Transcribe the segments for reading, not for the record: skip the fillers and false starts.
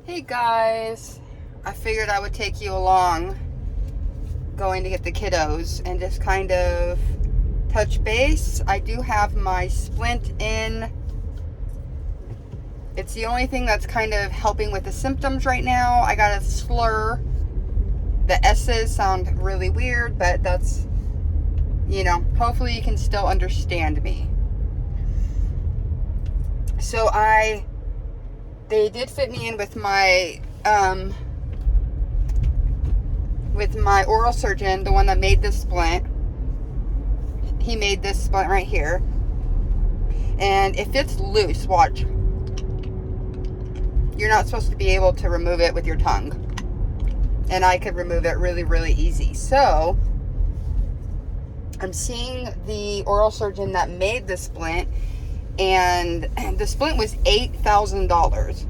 Hey guys, I figured I would take you along going to get the kiddos and just kind of touch base. I do have my splint in. It's the only thing that's kind of helping with the symptoms right now. I got a slur. The S's sound really weird, but that's, hopefully you can still understand me. So they did fit me in with my oral surgeon, the one that made this splint. He made this splint right here. And if it's loose, watch. You're not supposed to be able to remove it with your tongue. And I could remove it really, really easy. So, I'm seeing the oral surgeon that made the splint, and the splint was $8,000.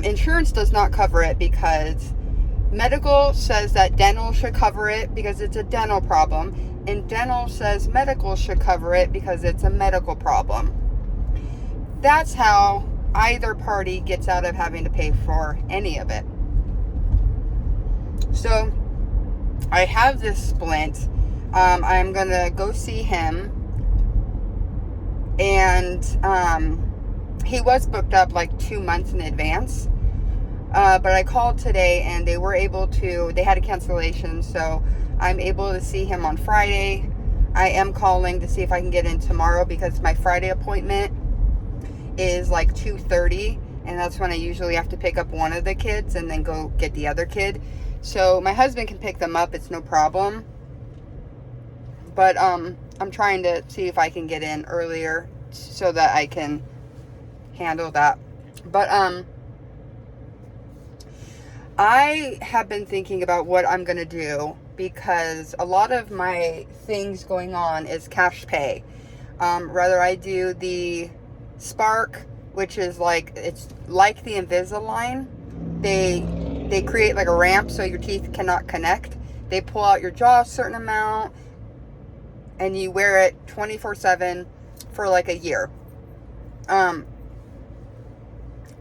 Insurance does not cover it because medical says that dental should cover it because it's a dental problem, and dental says medical should cover it because it's a medical problem. That's how either party gets out of having to pay for any of it. So I have this splint. I'm gonna go see him, and he was booked up like 2 months in advance. But I called today and they had a cancellation, so I'm able to see him on Friday. I am calling to see if I can get in tomorrow because my Friday appointment is like 2:30, and that's when I usually have to pick up one of the kids and then go get the other kid. So my husband can pick them up, it's no problem. But I'm trying to see if I can get in earlier so that I can handle that. But I have been thinking about what I'm going to do because a lot of my things going on is cash pay. Whether I do the Spark, which is it's like the Invisalign. They create like a ramp so your teeth cannot connect. They pull out your jaw a certain amount and you wear it 24/7 for like a year.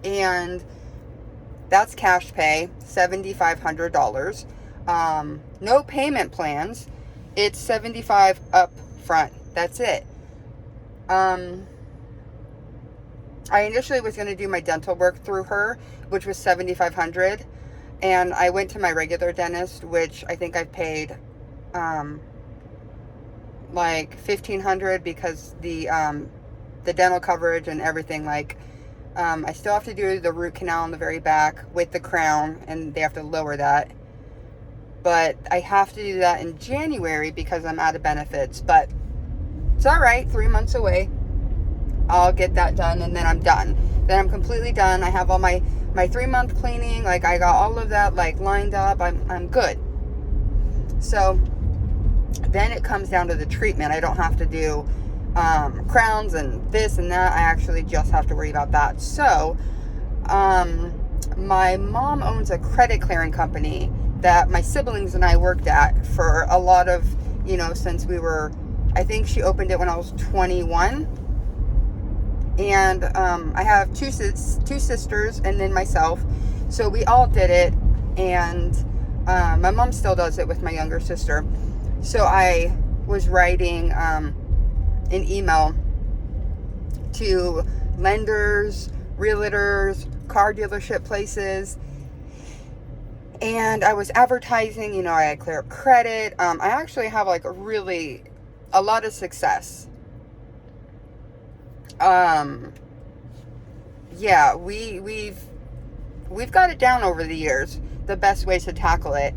And that's cash pay, $7,500. No payment plans. It's $75 up front. That's it. I initially was going to do my dental work through her, which was $7,500. And I went to my regular dentist, which I think I paid like $1,500 because the dental coverage and everything, I still have to do the root canal in the very back with the crown, and they have to lower that. But I have to do that in January because I'm out of benefits. But it's all right, 3 months away. I'll get that done, and then I'm done. Then I'm completely done. I have all my 3-month cleaning. I got all of that lined up. I'm good. So then it comes down to the treatment. I don't have to do crowns and this and that. I actually just have to worry about that. So my mom owns a credit clearing company that my siblings and I worked at for a lot of, since I think she opened it when I was 21. And I have two sisters and then myself. So we all did it. And my mom still does it with my younger sister. So I was writing an email to lenders, realtors, car dealership places. And I was advertising, I had Clear Up Credit. I actually have a lot of success. Yeah, we've got it down over the years, the best ways to tackle it.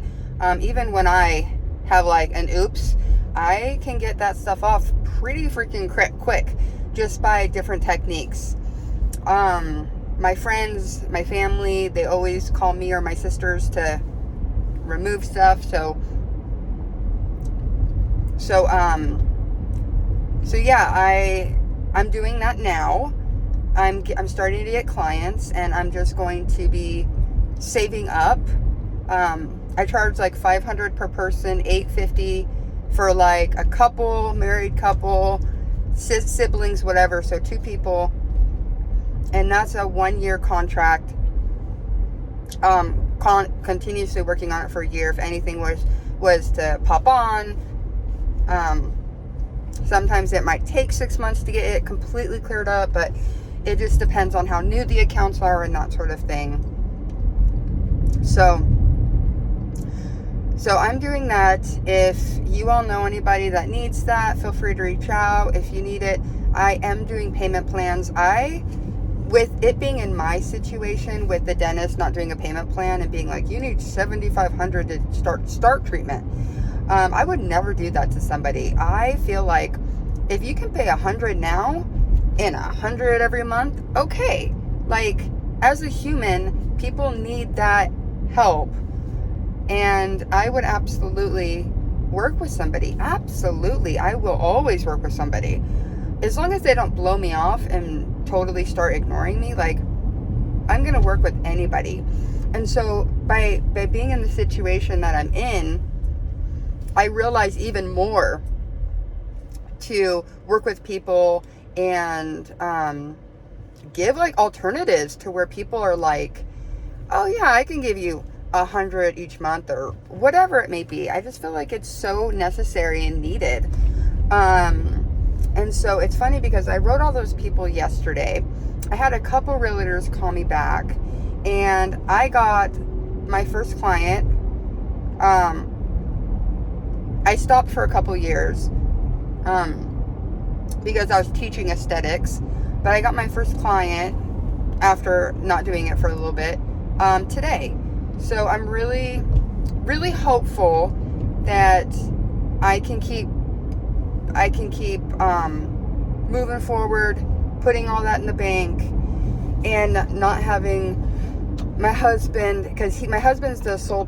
Even when I have an oops, I can get that stuff off pretty freaking quick just by different techniques. My friends, my family, they always call me or my sisters to remove stuff. So yeah, I'm doing that now. I'm starting to get clients, and I'm just going to be saving up. I charge $500 per person, $850 for a couple, married couple, siblings, whatever. So 2 people, and that's a 1-year contract. continuously working on it for a year. If anything was to pop on, sometimes it might take 6 months to get it completely cleared up, but it just depends on how new the accounts are and that sort of thing. So I'm doing that. If you all know anybody that needs that, feel free to reach out if you need it. I am doing payment plans. With it being in my situation with the dentist not doing a payment plan and being like, you need $7,500 to start treatment. I would never do that to somebody. I feel like if you can pay $100 now and $100 every month, okay. Like, as a human, people need that help. And I would absolutely work with somebody. Absolutely. I will always work with somebody. As long as they don't blow me off and totally start ignoring me, like, I'm going to work with anybody. And so by being in the situation that I'm in, I realize even more to work with people and give like alternatives to where people are like, oh yeah, I can give you $100 each month or whatever it may be. I just feel like it's so necessary and needed. And so it's funny because I wrote all those people yesterday. I had a couple realtors call me back, and I got my first client. I stopped for a couple years because I was teaching aesthetics, but I got my first client after not doing it for a little bit today. So I'm really, really hopeful that I can keep moving forward, putting all that in the bank, and not having my husband, because my husband's the sole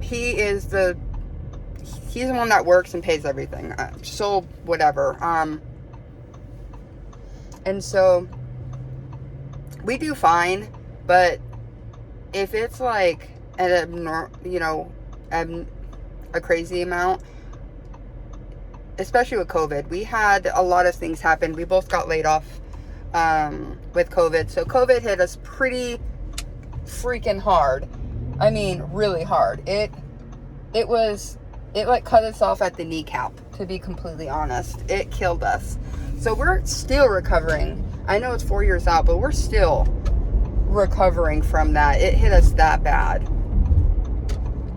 he's the one that works and pays everything, sole whatever. And so we do fine, but if it's like a crazy amount, especially with COVID, we had a lot of things happen. We both got laid off with COVID. So COVID hit us pretty freaking hard. I mean, really hard. It like cut us off at the kneecap, to be completely honest. It killed us. So we're still recovering. I know it's 4 years out, but we're still recovering from that. It hit us that bad.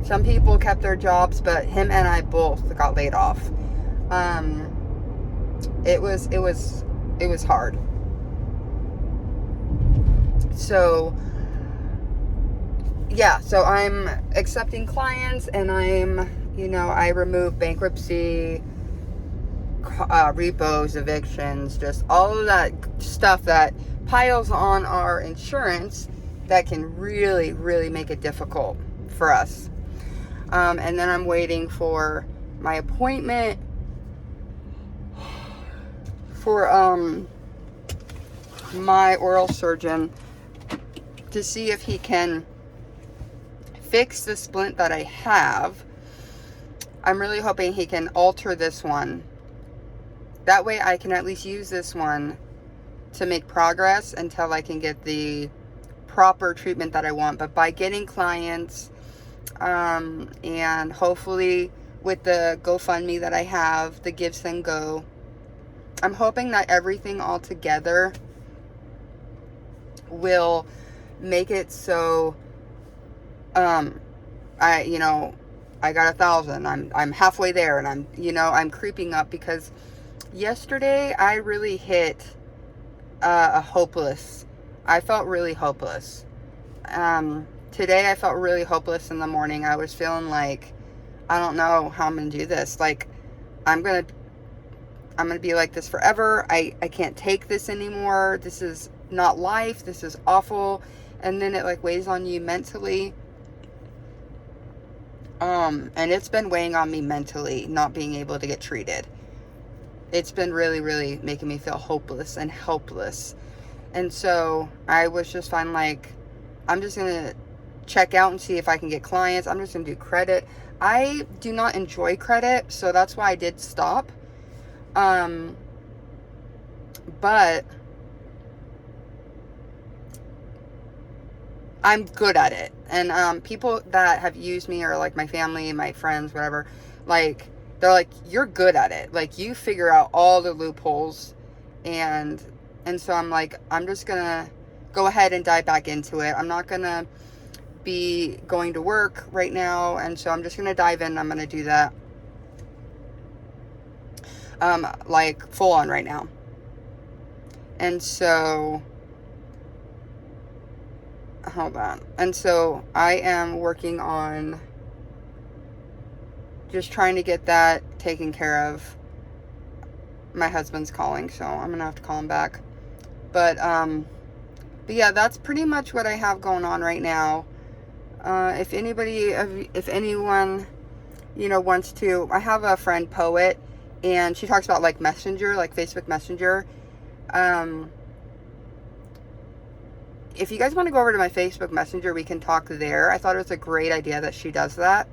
Some people kept their jobs, but him and I both got laid off. It was hard. So yeah, so I'm accepting clients, and I remove bankruptcy, repos, evictions, just all of that stuff that piles on our insurance that can really, really make it difficult for us. And then I'm waiting for my appointment for my oral surgeon to see if he can fix the splint that I have. I'm really hoping he can alter this one. That way I can at least use this one to make progress until I can get the proper treatment that I want. But by getting clients, and hopefully with the GoFundMe that I have, the Give Send Go, I'm hoping that everything all together will make it so I got 1,000. I'm halfway there, and I'm creeping up, because yesterday I really hit I felt really hopeless. Today I felt really hopeless in the morning. I was feeling like, I don't know how I'm going to do this. Like, I'm going to be like this forever. I can't take this anymore. This is not life. This is awful. And then it like weighs on you mentally. And it's been weighing on me mentally, not being able to get treated. It's been really, really making me feel hopeless and helpless. And so I was just fine, like, I'm just going to check out and see if I can get clients. I'm just going to do credit. I do not enjoy credit, so that's why I did stop. But I'm good at it. And people that have used me, or like my family, my friends, whatever, like, they're like, you're good at it. Like, you figure out all the loopholes. And so I'm like, I'm just gonna go ahead and dive back into it. I'm not gonna be going to work right now, and so I'm just gonna dive in. I'm gonna do that like full on right now. And so hold on. And so I am working on just trying to get that taken care of. My husband's calling, so I'm gonna have to call him back. But yeah, that's pretty much what I have going on right now. If anyone, wants to, I have a friend, Poet, and she talks about like Messenger, like Facebook Messenger. If you guys want to go over to my Facebook Messenger, we can talk there. I thought it was a great idea that she does that.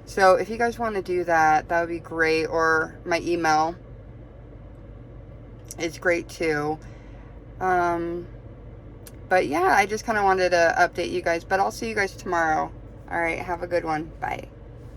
So if you guys want to do that, that would be great. Or my email is great too. But yeah, I just kind of wanted to update you guys. But I'll see you guys tomorrow. All right, have a good one. Bye.